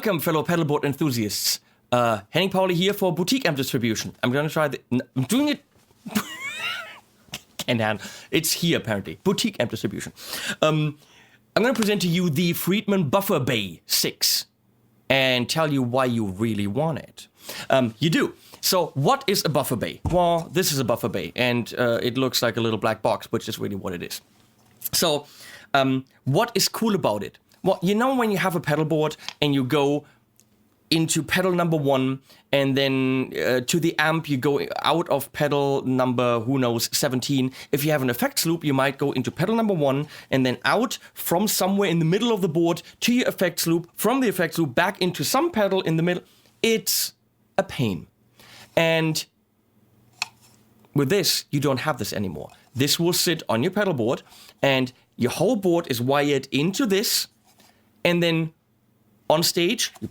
Welcome, fellow pedalboard enthusiasts. Henning Pauli here for Boutique Amp Distribution. I'm going to try I'm doing it... Can't handle. It's here, apparently. Boutique Amp Distribution. I'm going to present to you the Friedman Buffer Bay 6 and tell you why you really want it. You do. So what is a buffer bay? Well, this is a buffer bay, and it looks like a little black box, which is really what it is. So what is cool about it? Well, you know when you have a pedal board and you go into pedal number 1 and then to the amp you go out of pedal number, who knows, 17. If you have an effects loop, you might go into pedal number 1 and then out from somewhere in the middle of the board to your effects loop, from the effects loop back into some pedal in the middle. It's a pain. And with this, you don't have this anymore. This will sit on your pedal board and your whole board is wired into this. And then on stage, you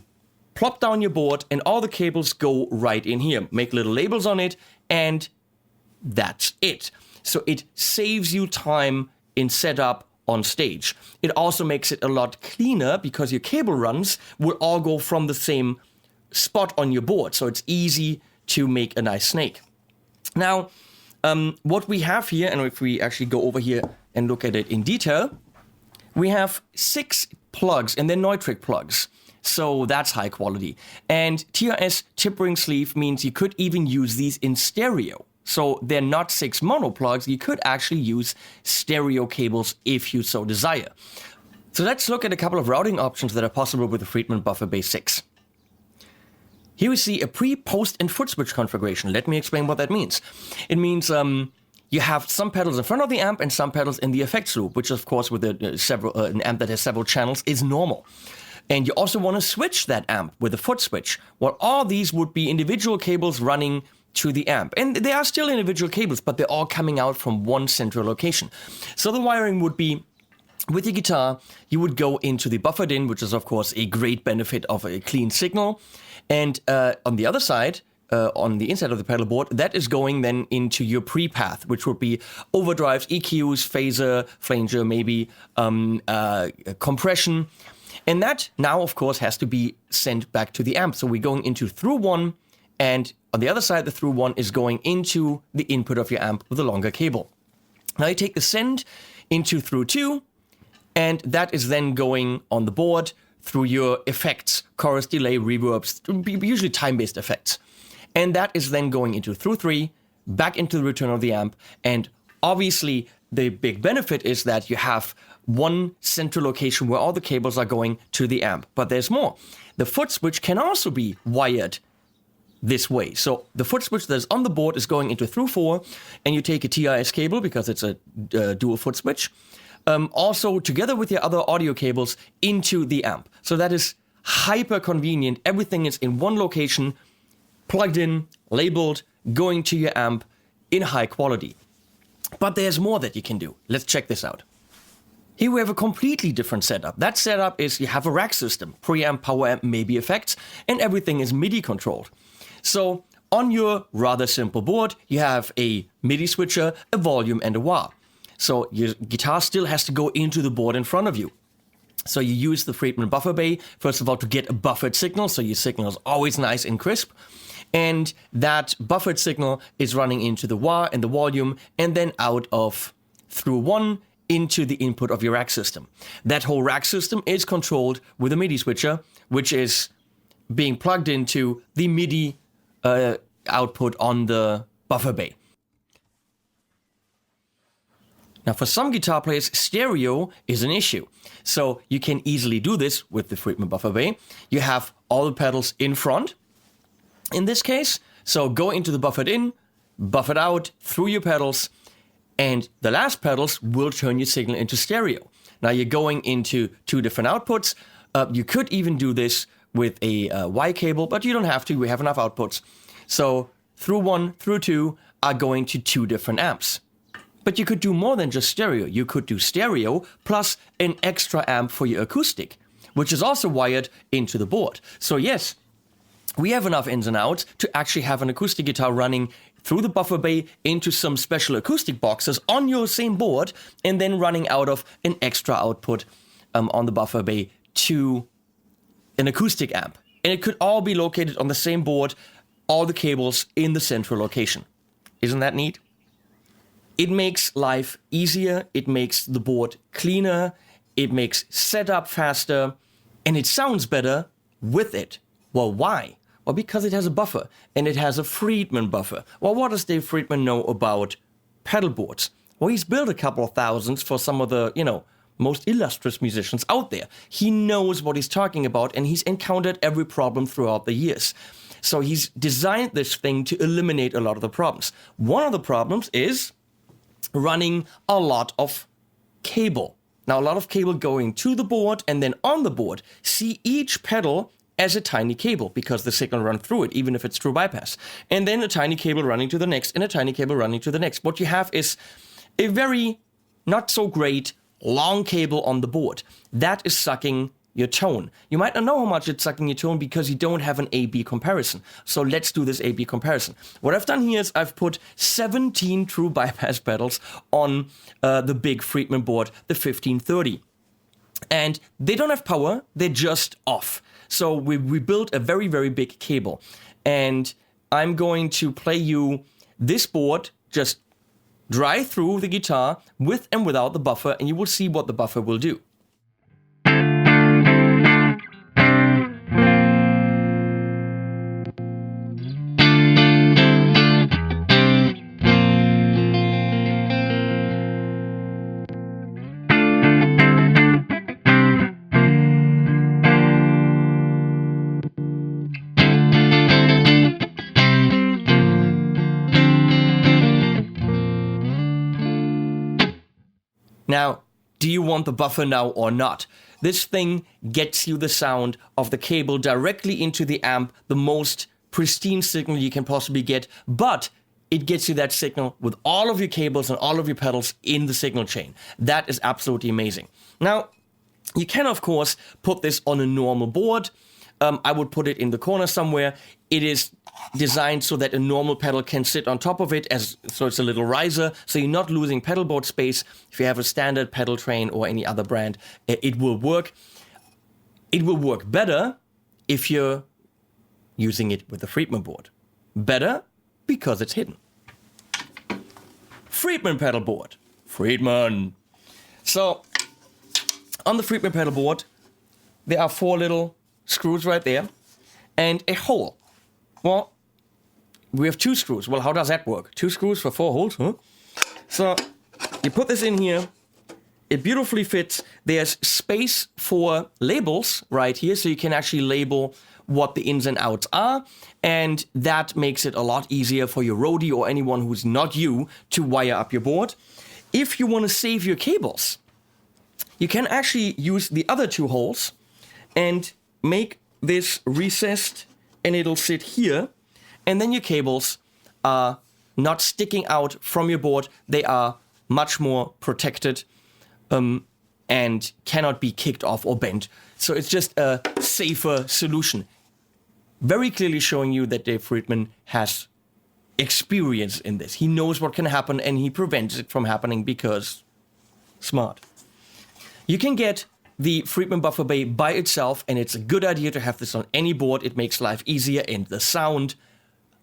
plop down your board and all the cables go right in here. Make little labels on it and that's it. So it saves you time in setup on stage. It also makes it a lot cleaner because your cable runs will all go from the same spot on your board. So it's easy to make a nice snake. Now, what we have here, and if we actually go over here and look at it in detail, we have 6 plugs and they're Neutrik plugs. So that's high quality. And TRS tip ring sleeve means you could even use these in stereo. So they're not 6 mono plugs. You could actually use stereo cables if you so desire. So let's look at a couple of routing options that are possible with the Friedman Buffer Bay 6. Here we see a pre, post, and foot switch configuration. Let me explain what that means. It means you have some pedals in front of the amp and some pedals in the effects loop, which of course with an amp that has several channels is normal. And you also want to switch that amp with a foot switch. Well, all these would be individual cables running to the amp. And they are still individual cables, but they're all coming out from one central location. So the wiring would be, with your guitar, you would go into the buffered in, which is of course a great benefit of a clean signal. And on the other side, on the inside of the pedal board, that is going then into your pre-path, which would be overdrives, EQs, phaser, flanger, maybe compression. And that now, of course, has to be sent back to the amp. So we're going into through 1, and on the other side, the through 1 is going into the input of your amp with a longer cable. Now you take the send into through 2, and that is then going on the board through your effects, chorus, delay, reverbs, usually time-based effects. And that is then going into through 3, back into the return of the amp. And obviously, the big benefit is that you have one central location where all the cables are going to the amp. But there's more. The foot switch can also be wired this way. So the foot switch that's on the board is going into through 4, and you take a TRS cable because it's a dual foot switch. Also, together with your other audio cables, into the amp. So that is hyper convenient. Everything is in one location, plugged in, labeled, going to your amp in high quality. But there's more that you can do. Let's check this out. Here we have a completely different setup. That setup is you have a rack system, preamp, power amp, maybe effects, and everything is MIDI controlled. So on your rather simple board, you have a MIDI switcher, a volume, and a wah. So your guitar still has to go into the board in front of you. So you use the Friedman Buffer Bay, first of all, to get a buffered signal, so your signal is always nice and crisp. And that buffered signal is running into the wah and the volume, and then out of through 1 into the input of your rack system. That whole rack system is controlled with a MIDI switcher, which is being plugged into the MIDI output on the Buffer Bay. Now, for some guitar players, stereo is an issue. So you can easily do this with the Friedman Buffer Bay. You have all the pedals in front, in this case. So go into the buffered in, buffered out, through your pedals, and the last pedals will turn your signal into stereo. Now you're going into 2 different outputs. You could even do this with a Y cable, but you don't have to. We have enough outputs. So through 1, through 2 are going to 2 different amps. But you could do more than just stereo. You could do stereo plus an extra amp for your acoustic, which is also wired into the board. So yes, we have enough ins and outs to actually have an acoustic guitar running through the Buffer Bay into some special acoustic boxes on your same board, and then running out of an extra output on the Buffer Bay to an acoustic amp. And it could all be located on the same board, all the cables in the central location. Isn't that neat? It makes life easier, it makes the board cleaner, it makes setup faster, and it sounds better with it. Well, why? Well, because it has a buffer, and it has a Friedman buffer. Well, what does Dave Friedman know about pedal boards? Well, he's built a couple of thousands for some of the, most illustrious musicians out there. He knows what he's talking about, and he's encountered every problem throughout the years. So he's designed this thing to eliminate a lot of the problems. One of the problems is running a lot of cable. Now, a lot of cable going to the board and then on the board. See each pedal as a tiny cable because the signal runs through it, even if it's true bypass. And then a tiny cable running to the next and a tiny cable running to the next. What you have is a very not so great long cable on the board. That is sucking your tone. You might not know how much it's sucking your tone because you don't have an A-B comparison. So let's do this A-B comparison. What I've done here is I've put 17 true bypass pedals on the big Friedman board, the 1530. And they don't have power, they're just off. So we built a very, very big cable. And I'm going to play you this board, just drive through the guitar with and without the buffer, and you will see what the buffer will do. Now, do you want the buffer now or not? This thing gets you the sound of the cable directly into the amp, the most pristine signal you can possibly get, but it gets you that signal with all of your cables and all of your pedals in the signal chain. That is absolutely amazing. Now, you can, of course, put this on a normal board. I would put it in the corner somewhere. It is designed so that a normal pedal can sit on top of it, so it's a little riser, so you're not losing pedal board space. If you have a standard pedal train or any other brand, it will work. It will work better if you're using it with the Friedman board. Better because it's hidden. Friedman pedal board. Friedman. So, on the Friedman pedal board, there are 4 little screws right there, and a hole. Well, we have 2 screws. Well, how does that work? 2 screws for 4 holes, huh? So, you put this in here, it beautifully fits. There's space for labels right here, so you can actually label what the ins and outs are, and that makes it a lot easier for your roadie or anyone who's not you to wire up your board. If you want to save your cables, you can actually use the other 2 holes and make this recessed, and it'll sit here, and then your cables are not sticking out from your board. They are much more protected and cannot be kicked off or bent. So it's just a safer solution. Very clearly showing you that Dave Friedman has experience in this. He knows what can happen, and he prevents it from happening because smart. You can get the Friedman Buffer Bay by itself, and it's a good idea to have this on any board. It makes life easier and the sound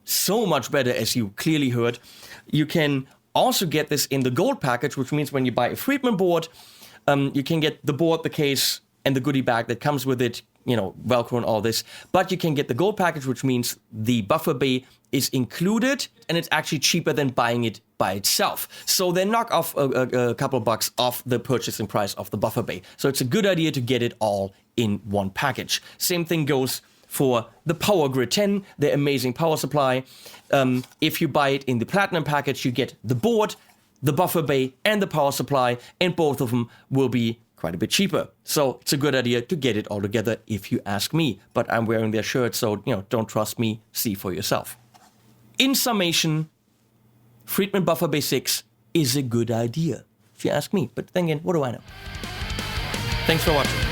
so much better, as you clearly heard. You can also get this in the gold package, which means when you buy a Friedman board, you can get the board, the case, and the goodie bag that comes with it, Velcro and all this. But you can get the gold package, which means the Buffer Bay is included, and it's actually cheaper than buying it by itself. So they knock off a couple of bucks off the purchasing price of the Buffer Bay. So it's a good idea to get it all in one package. Same thing goes for the Power Grid 10, the amazing power supply. If you buy it in the Platinum package, you get the board, the Buffer Bay, and the power supply, and both of them will be quite a bit cheaper. So it's a good idea to get it all together if you ask me. But I'm wearing their shirt, so don't trust me, see for yourself. In summation, Friedman Buffer Bay 6 is a good idea, if you ask me. But then again, what do I know? Thanks for watching.